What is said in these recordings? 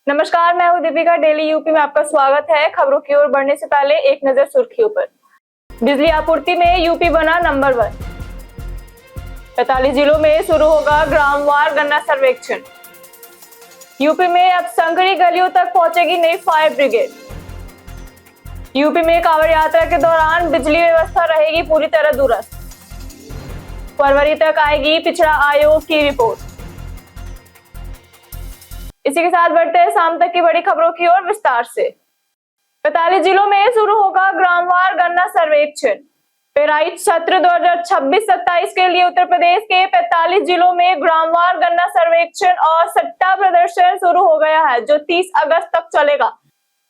नमस्कार, मैं हूं दीपिका। डेली यूपी में आपका स्वागत है। खबरों की ओर बढ़ने से पहले एक नजर सुर्खियों पर। बिजली आपूर्ति में यूपी बना नंबर 1। 45 जिलों में शुरू होगा ग्रामवार गन्ना सर्वेक्षण। यूपी में अब संकरी गलियों तक पहुंचेगी नई फायर ब्रिगेड। यूपी में कांवड़ यात्रा के दौरान बिजली व्यवस्था रहेगी पूरी तरह दुरुस्त। फरवरी तक आएगी पिछड़ा आयोग की रिपोर्ट। इसी के साथ बढ़ते हैं शाम तक की बड़ी खबरों की ओर विस्तार से। 45 जिलों में शुरू होगा ग्रामवार गन्ना सर्वेक्षण। पेराई सत्र 2026-27 के लिए उत्तर प्रदेश के 45 जिलों में ग्रामवार गन्ना सर्वेक्षण और सट्टा प्रदर्शन शुरू हो गया है, जो 30 अगस्त तक चलेगा।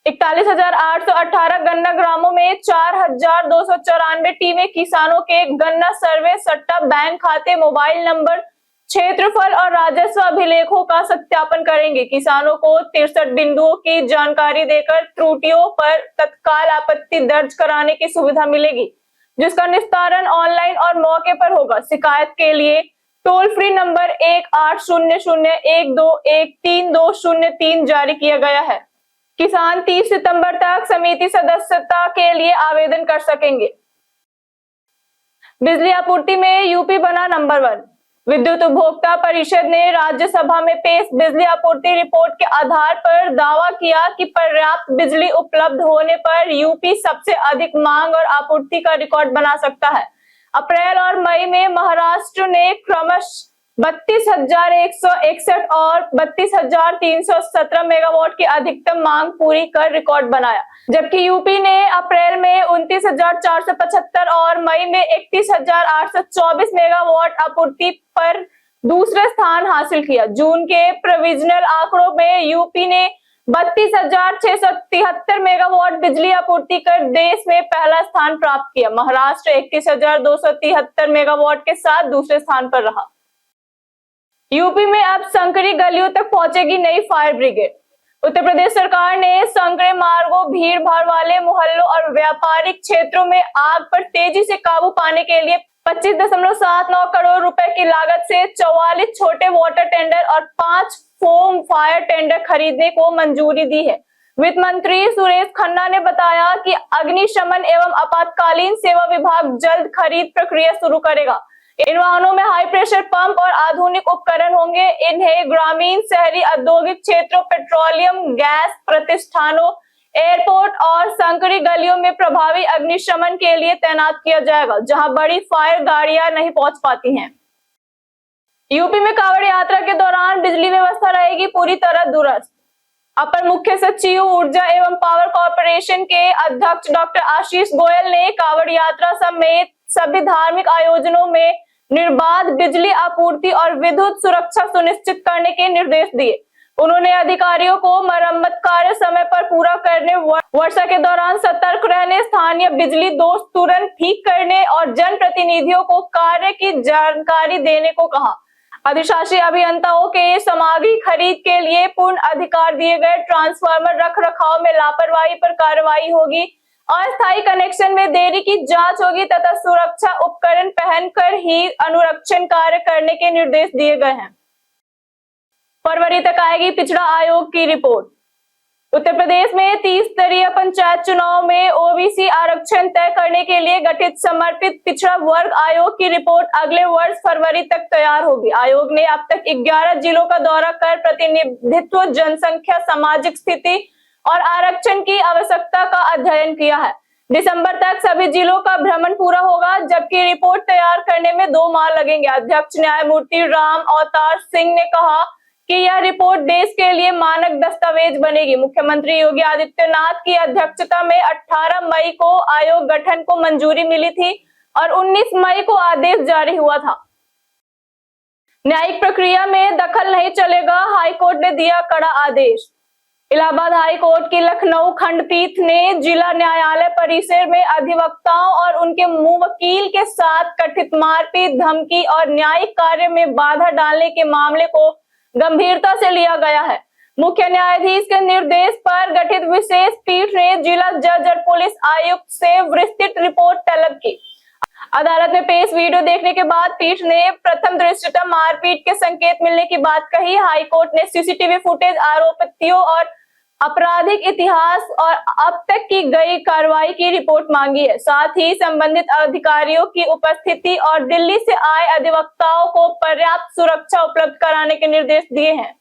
41,818 गन्ना ग्रामों में 4,294 टीमें किसानों के गन्ना सर्वे, सट्टा, बैंक खाते, मोबाइल नंबर, क्षेत्रफल और राजस्व अभिलेखों का सत्यापन करेंगे। किसानों को 63 बिंदुओं की जानकारी देकर त्रुटियों पर तत्काल आपत्ति दर्ज कराने की सुविधा मिलेगी, जिसका निस्तारण ऑनलाइन और मौके पर होगा। शिकायत के लिए टोल फ्री नंबर 1800-121-3203 जारी किया गया है। किसान 30 सितंबर तक समिति सदस्यता के लिए आवेदन कर सकेंगे। बिजली आपूर्ति में यूपी बना नंबर 1। विद्युत उपभोक्ता परिषद ने राज्यसभा में पेश बिजली आपूर्ति रिपोर्ट के आधार पर दावा किया कि पर्याप्त बिजली उपलब्ध होने पर यूपी सबसे अधिक मांग और आपूर्ति का रिकॉर्ड बना सकता है। अप्रैल और मई में महाराष्ट्र ने क्रमशः 32,161 और 32,317 मेगावाट की अधिकतम मांग पूरी कर रिकॉर्ड बनाया, जबकि यूपी ने अप्रैल में 29,475 और मई में 31,824 मेगावाट आपूर्ति पर दूसरा स्थान हासिल किया। जून के प्रोविजनल आंकड़ों में यूपी ने 32,673 मेगावाट बिजली आपूर्ति कर देश में पहला स्थान प्राप्त किया। महाराष्ट्र 31,273 मेगावाट के साथ दूसरे स्थान पर रहा। यूपी में अब संकरी गलियों तक पहुंचेगी नई फायर ब्रिगेड। उत्तर प्रदेश सरकार ने संकरे मार्गों, भीड़ भाड़ वाले मोहल्लों और व्यापारिक क्षेत्रों में आग पर तेजी से काबू पाने के लिए 25.79 करोड़ रुपए की लागत से 44 छोटे वाटर टेंडर और 5 फोम फायर टेंडर खरीदने को मंजूरी दी है। वित्त मंत्री सुरेश खन्ना ने बताया कि अग्निशमन एवं आपातकालीन सेवा विभाग जल्द खरीद प्रक्रिया शुरू करेगा। इन वाहनों में हाई प्रेशर पंप और आधुनिक उपकरण होंगे। इन्हें ग्रामीण, शहरी, औद्योगिक क्षेत्रों, पेट्रोलियम, गैस प्रतिष्ठानों, एयरपोर्ट और संकरी गलियों में प्रभावी अग्निशमन के लिए तैनात किया जाएगा, जहां बड़ी फायर गाड़ियां नहीं पहुंच पाती हैं। यूपी में कांवड़ यात्रा के दौरान बिजली व्यवस्था रहेगी पूरी तरह दुरुस्त। अपर मुख्य सचिव ऊर्जा एवं पावर कॉर्पोरेशन के अध्यक्ष डॉक्टर आशीष गोयल ने कांवड़ यात्रा समेत सभी धार्मिक आयोजनों में निर्बाध बिजली आपूर्ति और विद्युत सुरक्षा सुनिश्चित करने के निर्देश दिए। उन्होंने अधिकारियों को मरम्मत कार्य समय पर पूरा करने, वर्षा के दौरान सतर्क रहने, स्थानीय बिजली दोष तुरंत ठीक करने और जनप्रतिनिधियों को कार्य की जानकारी देने को कहा। अधिशासी अभियंताओं के सामग्री खरीद के लिए पूर्ण अधिकार दिए गए। ट्रांसफार्मर रख रखाव में लापरवाही पर कार्रवाई होगी। अस्थायी कनेक्शन में देरी की जांच होगी तथा सुरक्षा उपकरण पहनकर ही अनुरक्षण कार्य करने के निर्देश दिए गए हैं। फरवरी तक आएगी पिछड़ा आयोग की रिपोर्ट। उत्तर प्रदेश में 30 स्तरीय पंचायत चुनाव में ओबीसी आरक्षण तय करने के लिए गठित समर्पित पिछड़ा वर्ग आयोग की रिपोर्ट अगले वर्ष फरवरी तक तैयार होगी। आयोग ने अब तक 11 जिलों का दौरा कर प्रतिनिधित्व, जनसंख्या, सामाजिक स्थिति और आरक्षण की आवश्यकता का अध्ययन किया है। दिसंबर तक सभी जिलों का भ्रमण पूरा होगा, जबकि रिपोर्ट तैयार करने में 2 माह लगेंगे। अध्यक्ष न्यायमूर्ति राम अवतार सिंह ने कहा कि यह रिपोर्ट देश के लिए मानक दस्तावेज बनेगी। मुख्यमंत्री योगी आदित्यनाथ की अध्यक्षता में 18 मई को आयोग गठन को मंजूरी मिली थी और 19 मई को आदेश जारी हुआ था। न्यायिक प्रक्रिया में दखल नहीं चलेगा, हाईकोर्ट ने दिया कड़ा आदेश। इलाहाबाद हाई कोर्ट की लखनऊ खंडपीठ ने जिला न्यायालय परिसर में अधिवक्ताओं और उनके मुवक्किल के साथ कथित मारपीट, धमकी और न्यायिक कार्य में बाधा डालने के मामले को गंभीरता से लिया गया है। मुख्य न्यायाधीश के निर्देश पर गठित विशेष पीठ ने जिला जज और पुलिस आयुक्त से विस्तृत रिपोर्ट तलब की। अदालत में पेश वीडियो देखने के बाद पीठ ने प्रथम दृष्टया मारपीट के संकेत मिलने की बात कही। हाईकोर्ट ने सीसीटीवी फुटेज, आरोपियों और आपराधिक इतिहास और अब तक की गई कार्रवाई की रिपोर्ट मांगी है। साथ ही संबंधित अधिकारियों की उपस्थिति और दिल्ली से आए अधिवक्ताओं को पर्याप्त सुरक्षा उपलब्ध कराने के निर्देश दिए हैं।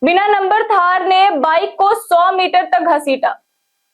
बिना नंबर थार ने बाइक को 100 मीटर तक घसीटा।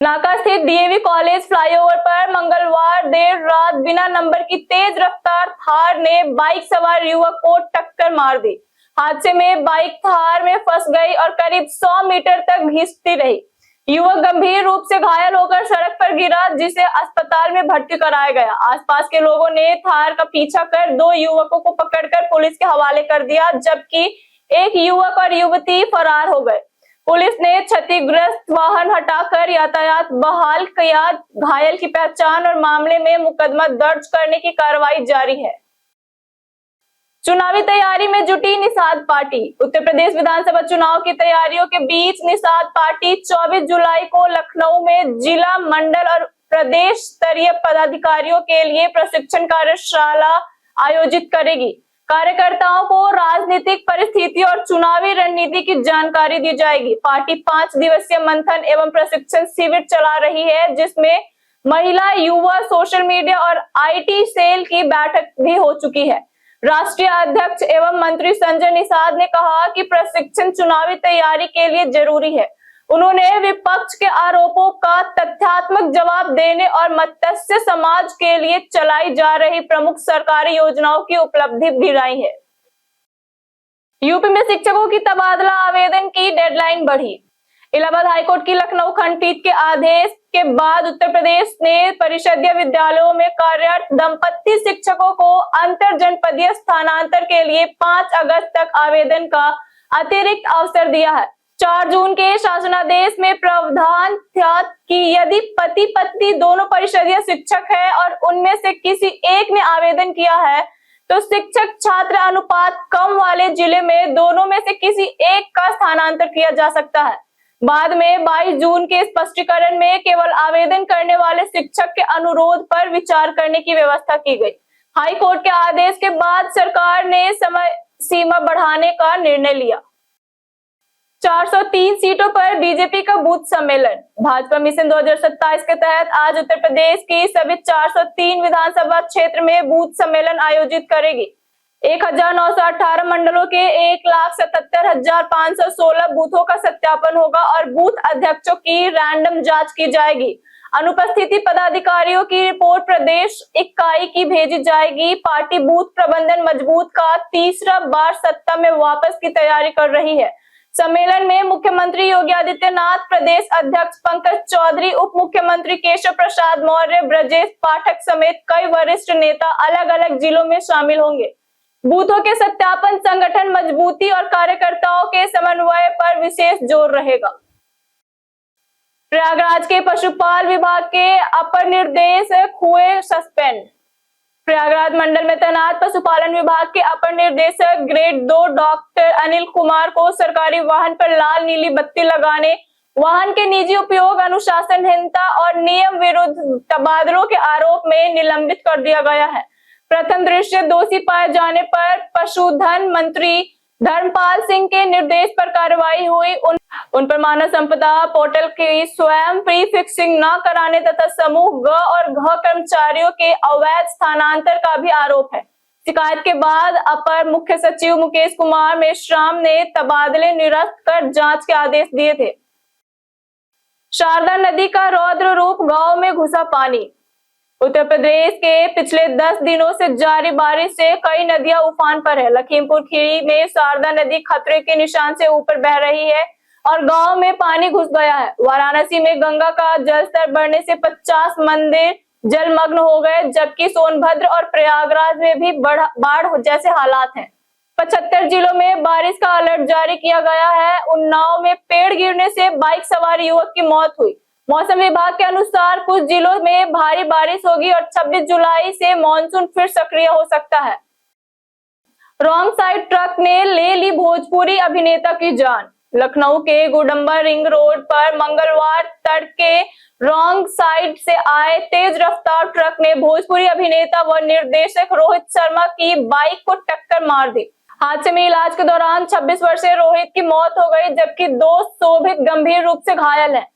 नाका स्थित डीएवी कॉलेज फ्लाईओवर पर मंगलवार देर रात बिना नंबर की तेज रफ्तार थार ने बाइक सवार युवक को टक्कर मार दी। हादसे में बाइक थार में फंस गई और करीब 100 मीटर तक घिसती रही। युवक गंभीर रूप से घायल होकर सड़क पर गिरा, जिसे अस्पताल में भर्ती कराया गया। आसपास के लोगों ने थार का पीछा कर 2 युवकों को पकड़कर पुलिस के हवाले कर दिया, जबकि एक युवक और युवती फरार हो गए। पुलिस ने क्षतिग्रस्त वाहन हटाकर यातायात बहाल किया। घायल की पहचान और मामले में मुकदमा दर्ज करने की कार्रवाई जारी है। चुनावी तैयारी में जुटी निषाद पार्टी। उत्तर प्रदेश विधानसभा चुनाव की तैयारियों के बीच निषाद पार्टी 24 जुलाई को लखनऊ में जिला, मंडल और प्रदेश स्तरीय पदाधिकारियों के लिए प्रशिक्षण कार्यशाला आयोजित करेगी। कार्यकर्ताओं को राजनीतिक परिस्थिति और चुनावी रणनीति की जानकारी दी जाएगी। पार्टी 5 दिवसीय मंथन एवं प्रशिक्षण शिविर चला रही है, जिसमें महिला, युवा, सोशल मीडिया और आईटी सेल की बैठक भी हो चुकी है। राष्ट्रीय अध्यक्ष एवं मंत्री संजय निषाद ने कहा कि प्रशिक्षण चुनावी तैयारी के लिए जरूरी है। उन्होंने विपक्ष के आरोपों का तथ्यात्मक जवाब देने और मत्स्य समाज के लिए चलाई जा रही प्रमुख सरकारी योजनाओं की उपलब्धि गिनाई है। यूपी में शिक्षकों की तबादला आवेदन की डेडलाइन बढ़ी। इलाहाबाद हाईकोर्ट की लखनऊ खंडपीठ के आदेश के बाद उत्तर प्रदेश ने परिषदीय विद्यालयों में कार्यरत दंपत्ति शिक्षकों को अंतर जनपदीय स्थानांतर के लिए 5 अगस्त तक आवेदन का अतिरिक्त अवसर दिया है। 4 जून के शासनादेश में प्रावधान था कि यदि पति पत्नी दोनों परिषदीय शिक्षक है और उनमें से किसी एक ने आवेदन किया है, तो शिक्षक छात्र अनुपात कम वाले जिले में दोनों में से किसी एक का स्थानांतर किया जा सकता है। बाद में 22 जून के स्पष्टीकरण में केवल आवेदन करने वाले शिक्षक के अनुरोध पर विचार करने की व्यवस्था की गई। हाई कोर्ट के आदेश के बाद सरकार ने समय सीमा बढ़ाने का निर्णय लिया। 403 सीटों पर बीजेपी का बूथ सम्मेलन। भाजपा मिशन 2027 के तहत आज उत्तर प्रदेश की सभी 403 विधानसभा क्षेत्र में बूथ सम्मेलन आयोजित करेगी। 1918 मंडलों के 1,77,516 बूथों का सत्यापन होगा और बूथ अध्यक्षों की रैंडम जांच की जाएगी। अनुपस्थिति पदाधिकारियों की रिपोर्ट प्रदेश इकाई की भेजी जाएगी। पार्टी बूथ प्रबंधन मजबूत का तीसरा बार सत्ता में वापस की तैयारी कर रही है। सम्मेलन में मुख्यमंत्री योगी आदित्यनाथ, प्रदेश अध्यक्ष पंकज चौधरी, उप मुख्यमंत्री केशव प्रसाद मौर्य, ब्रजेश पाठक समेत कई वरिष्ठ नेता अलग अलग जिलों में शामिल होंगे। बूथों के सत्यापन, संगठन मजबूती और कार्यकर्ताओं के समन्वय पर विशेष जोर रहेगा। प्रयागराज के पशुपालन विभाग के अपर निर्देशक हुए सस्पेंड। प्रयागराज मंडल में तैनात पशुपालन विभाग के अपर निर्देशक ग्रेड 2 डॉक्टर अनिल कुमार को सरकारी वाहन पर लाल नीली बत्ती लगाने, वाहन के निजी उपयोग, अनुशासनहीनता और नियम विरुद्ध तबादलों के आरोप में निलंबित कर दिया गया है। प्रथम दृष्टया दोषी पाए जाने पर पशुधन मंत्री धर्मपाल सिंह के निर्देश पर कार्रवाई हुई। उन पर मानव संपदा पोर्टल की स्वयं प्रीफिक्सिंग न कराने तथा समूह ग और घ कर्मचारियों के अवैध स्थानांतर का भी आरोप है। शिकायत के बाद अपर मुख्य सचिव मुकेश कुमार मेश्राम ने तबादले निरस्त कर जांच के आदेश दिए थे। शारदा नदी का रौद्र रूप, गांव में घुसा पानी। उत्तर प्रदेश के पिछले 10 दिनों से जारी बारिश से कई नदियां उफान पर है। लखीमपुर खीरी में शारदा नदी खतरे के निशान से ऊपर बह रही है और गांव में पानी घुस गया है। वाराणसी में गंगा का जलस्तर बढ़ने से 50 मंदिर जलमग्न हो गए, जबकि सोनभद्र और प्रयागराज में भी बाढ़ जैसे हालात हैं। 75 जिलों में बारिश का अलर्ट जारी किया गया है। उन्नाव में पेड़ गिरने से बाइक सवार युवक की मौत हुई। मौसम विभाग के अनुसार कुछ जिलों में भारी बारिश होगी और 26 जुलाई से मानसून फिर सक्रिय हो सकता है। रॉन्ग साइड ट्रक ने ले ली भोजपुरी अभिनेता की जान। लखनऊ के गुडम्बा रिंग रोड पर मंगलवार तड़के रॉन्ग साइड से आए तेज रफ्तार ट्रक ने भोजपुरी अभिनेता व निर्देशक रोहित शर्मा की बाइक को टक्कर मार दी। हादसे में इलाज के दौरान 26 वर्षीय रोहित की मौत हो गई, जबकि 2 शोभित गंभीर रूप से घायल हैं।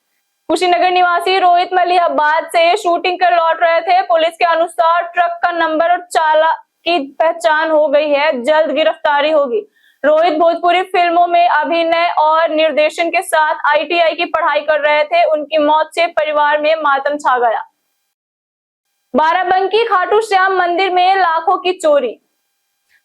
कुशीनगर निवासी रोहित मलिहाबाद से शूटिंग कर लौट रहे थे। पुलिस के अनुसार ट्रक का नंबर और चालक की पहचान हो गई है, जल्द गिरफ्तारी होगी। रोहित भोजपुरी फिल्मों में अभिनय और निर्देशन के साथ ITI की पढ़ाई कर रहे थे। उनकी मौत से परिवार में मातम छा गया। बाराबंकी खाटू श्याम मंदिर में लाखों की चोरी।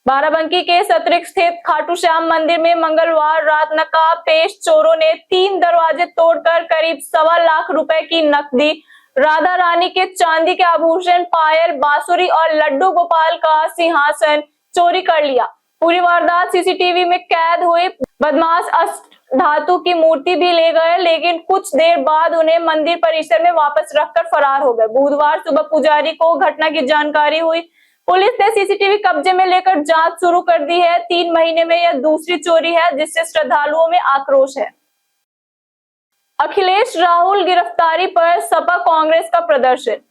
बाराबंकी के सतरिक स्थित खाटू श्याम मंदिर में मंगलवार रात नकाबपोश चोरों ने 3 दरवाजे तोड़कर करीब 1.25 लाख रुपए की नकदी, राधा रानी के चांदी के आभूषण, पायल, बांसुरी और लड्डू गोपाल का सिंहासन चोरी कर लिया। पूरी वारदात CCTV में कैद हुई। बदमाश अष्टधातु की मूर्ति भी ले गए, लेकिन कुछ देर बाद उन्हें मंदिर परिसर में वापस रखकर फरार हो गए। बुधवार सुबह पुजारी को घटना की जानकारी हुई। पुलिस ने CCTV कब्जे में लेकर जांच शुरू कर दी है। 3 महीने में यह दूसरी चोरी है, जिससे श्रद्धालुओं में आक्रोश है। अखिलेश राहुल गिरफ्तारी पर सपा कांग्रेस का प्रदर्शन।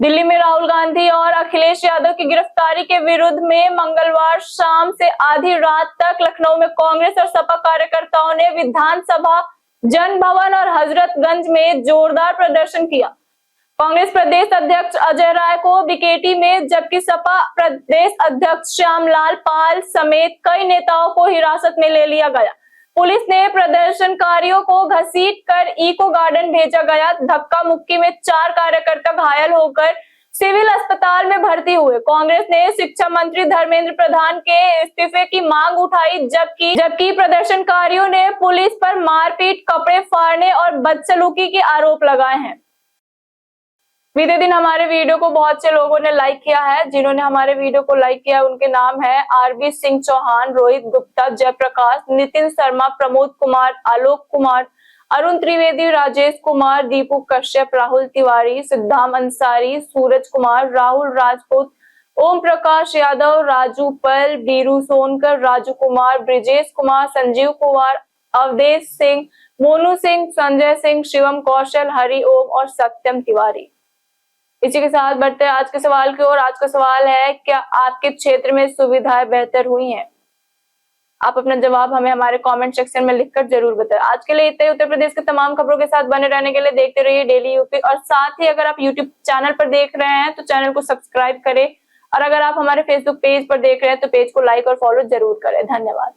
दिल्ली में राहुल गांधी और अखिलेश यादव की गिरफ्तारी के विरोध में मंगलवार शाम से आधी रात तक लखनऊ में कांग्रेस और सपा कार्यकर्ताओं ने विधानसभा, जन भवन और हजरतगंज में जोरदार प्रदर्शन किया। कांग्रेस प्रदेश अध्यक्ष अजय राय को बीकेटी में, जबकि सपा प्रदेश अध्यक्ष श्यामलाल पाल समेत कई नेताओं को हिरासत में ले लिया गया। पुलिस ने प्रदर्शनकारियों को घसीटकर इको गार्डन भेजा गया। धक्का मुक्की में 4 कार्यकर्ता घायल होकर सिविल अस्पताल में भर्ती हुए। कांग्रेस ने शिक्षा मंत्री धर्मेंद्र प्रधान के इस्तीफे की मांग उठाई, जबकि प्रदर्शनकारियों ने पुलिस पर मारपीट, कपड़े फाड़ने और बदसलूकी के आरोप लगाए हैं। बीते दिन हमारे वीडियो को बहुत से लोगों ने लाइक किया है। जिन्होंने हमारे वीडियो को लाइक किया उनके नाम है RB सिंह चौहान, रोहित गुप्ता, जयप्रकाश, नितिन शर्मा, प्रमोद कुमार, आलोक कुमार, अरुण त्रिवेदी, राजेश कुमार, दीपू कश्यप, राहुल तिवारी, सिद्धाम अंसारी, सूरज कुमार, राहुल राजपूत, ओम प्रकाश यादव, राजू पल, बीरू सोनकर, राजू कुमार, ब्रिजेश कुमार, संजीव कुमार, अवधेश सिंह, मोनू सिंह, संजय सिंह, शिवम कौशल, हरि ओम और सत्यम तिवारी। इसी के साथ बढ़ते हैं आज के सवाल की ओर। आज का सवाल है, क्या आपके क्षेत्र में सुविधाएं बेहतर हुई हैं? आप अपना जवाब हमें हमारे कमेंट सेक्शन में लिखकर जरूर बताएं। आज के लिए इतना ही। उत्तर प्रदेश के तमाम खबरों के साथ बने रहने के लिए देखते रहिए डेली यूपी, और साथ ही अगर आप यूट्यूब चैनल पर देख रहे हैं तो चैनल को सब्सक्राइब करें, और अगर आप हमारे फेसबुक पेज पर देख रहे हैं तो पेज को लाइक और फॉलो जरूर करें। धन्यवाद।